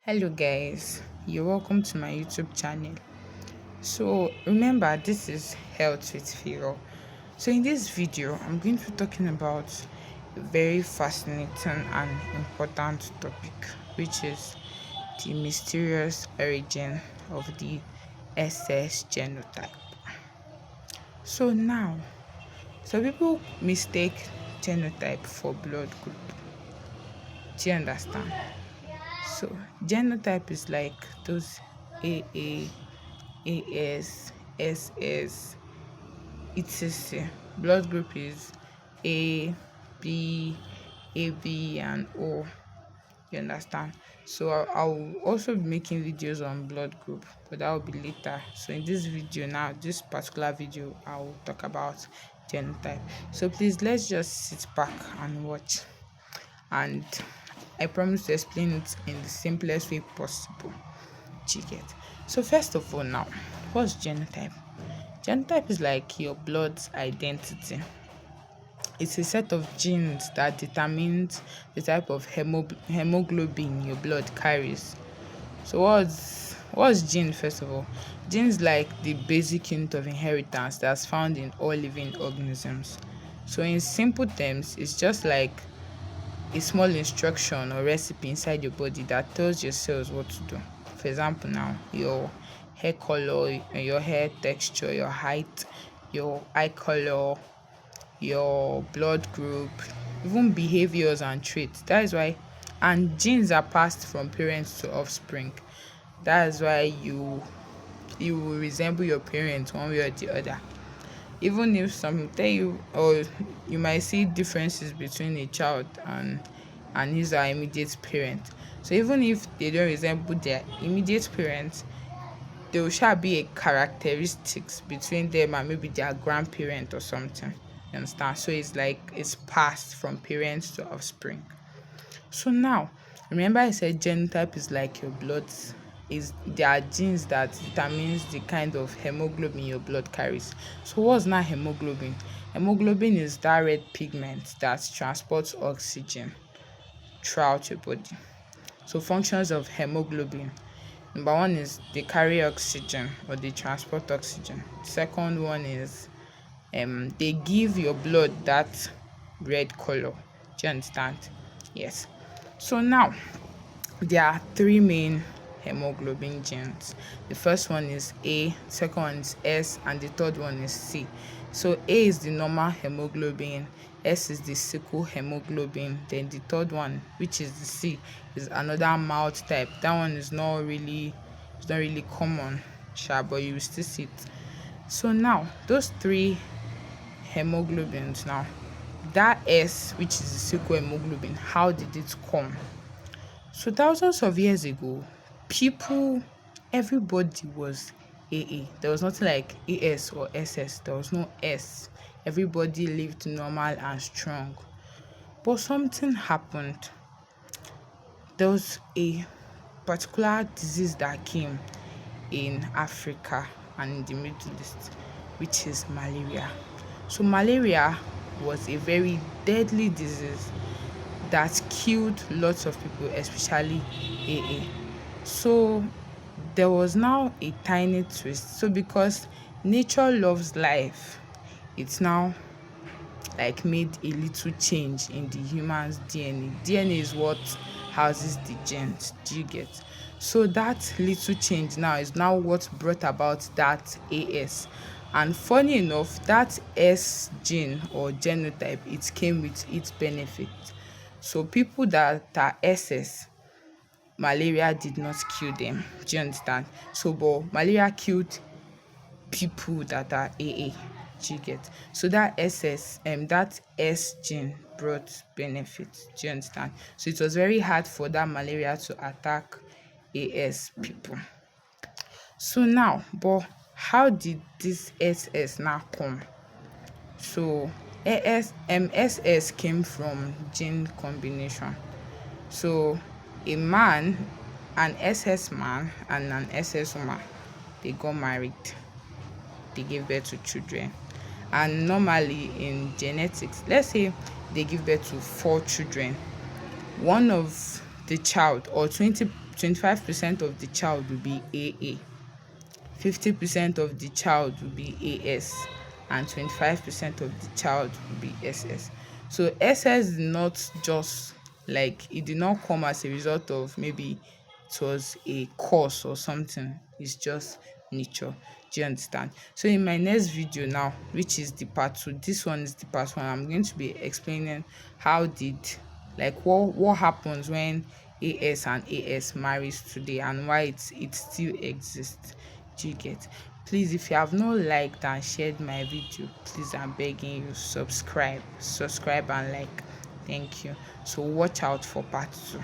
Hello guys, you're welcome to my YouTube channel. So remember, this is Health with Figure. So in this video, I'm going to be talking about a very fascinating and important topic, which is the mysterious origin of the SS genotype. So now, some people mistake genotype for blood group. Do you understand? So genotype is like those AA, AS, SS, etc. Blood group is A, B, AB, and O. You understand? So I'll also be making videos on blood group, but that will be later. So in this video now, this particular video, I'll talk about genotype. So please let's just sit back and watch, and I promise to explain it in the simplest way possible. Do you get? So first of all, now, what's genotype? Genotype is like your blood's identity. It's a set of genes that determines the type of hemoglobin your blood carries. So what's gene first of all? Genes like the basic unit of inheritance that's found in all living organisms. So in simple terms, it's just like a small instruction or recipe inside your body that tells your cells what to do. For example, now your hair color, your hair texture, your height, your eye color, your blood group, even behaviors and traits. That is why, and genes are passed from parents to offspring. That is why you will resemble your parents one way or the other. Even if some tell you, or you might see differences between a child and his or her immediate parent. So even if they don't resemble their immediate parents, there will shall be a characteristics between them and maybe their grandparent or something. You understand? So it's like it's passed from parents to offspring. So now, remember I said genotype is like your blood, is there are genes that determines the kind of hemoglobin your blood carries. So what's now hemoglobin? Hemoglobin is that red pigment that transports oxygen throughout your body. So functions of hemoglobin. Number one is they carry oxygen or they transport oxygen. Second one is they give your blood that red color. Do you understand? Yes. So now there are three main hemoglobin genes. The first one is A, second one is S, and the third one is C. So A is the normal hemoglobin, S is the sickle hemoglobin, then the third one, which is the C, is another mild type. That one is it's not really common, but you will still see it. So now those three hemoglobins now, that S, which is the sickle hemoglobin, how did it come? So thousands of years ago, everybody was AA. There was nothing like AS or SS. There was no S. Everybody lived normal and strong. But something happened. There was a particular disease that came in Africa and in the Middle East, which is malaria. So malaria was a very deadly disease that killed lots of people, especially AA. So there was now a tiny twist. So because nature loves life, it's now like made a little change in the human's DNA. DNA is what houses the genes. Do you get? So that little change now is now what brought about that AS. And funny enough, that S gene or genotype, it came with its benefit. So people that are SS, malaria did not kill them. Do you understand? So but malaria killed people that are AA. Do you get? So that that S gene brought benefits. Do you understand? So it was very hard for that malaria to attack AS people. So now, but how did this SS now come? So SS came from gene combination. So an SS man and an SS woman, they got married, they gave birth to children. And normally in genetics, let's say they give birth to 4 children, one of the child or 25% of the child will be AA, 50% of the child will be AS, and 25% of the child will be SS. So SS is not just like, it did not come as a result of maybe it was a course or something. It's just nature. Do you understand? So in my next video now, which is the part two, this one is the part one, I'm going to be explaining how did, like, what happens when AS and AS marries today, and why it still exists. Do you get? Please, if you have not liked and shared my video, please, I'm begging you, subscribe and like. Thank you. So watch out for part two.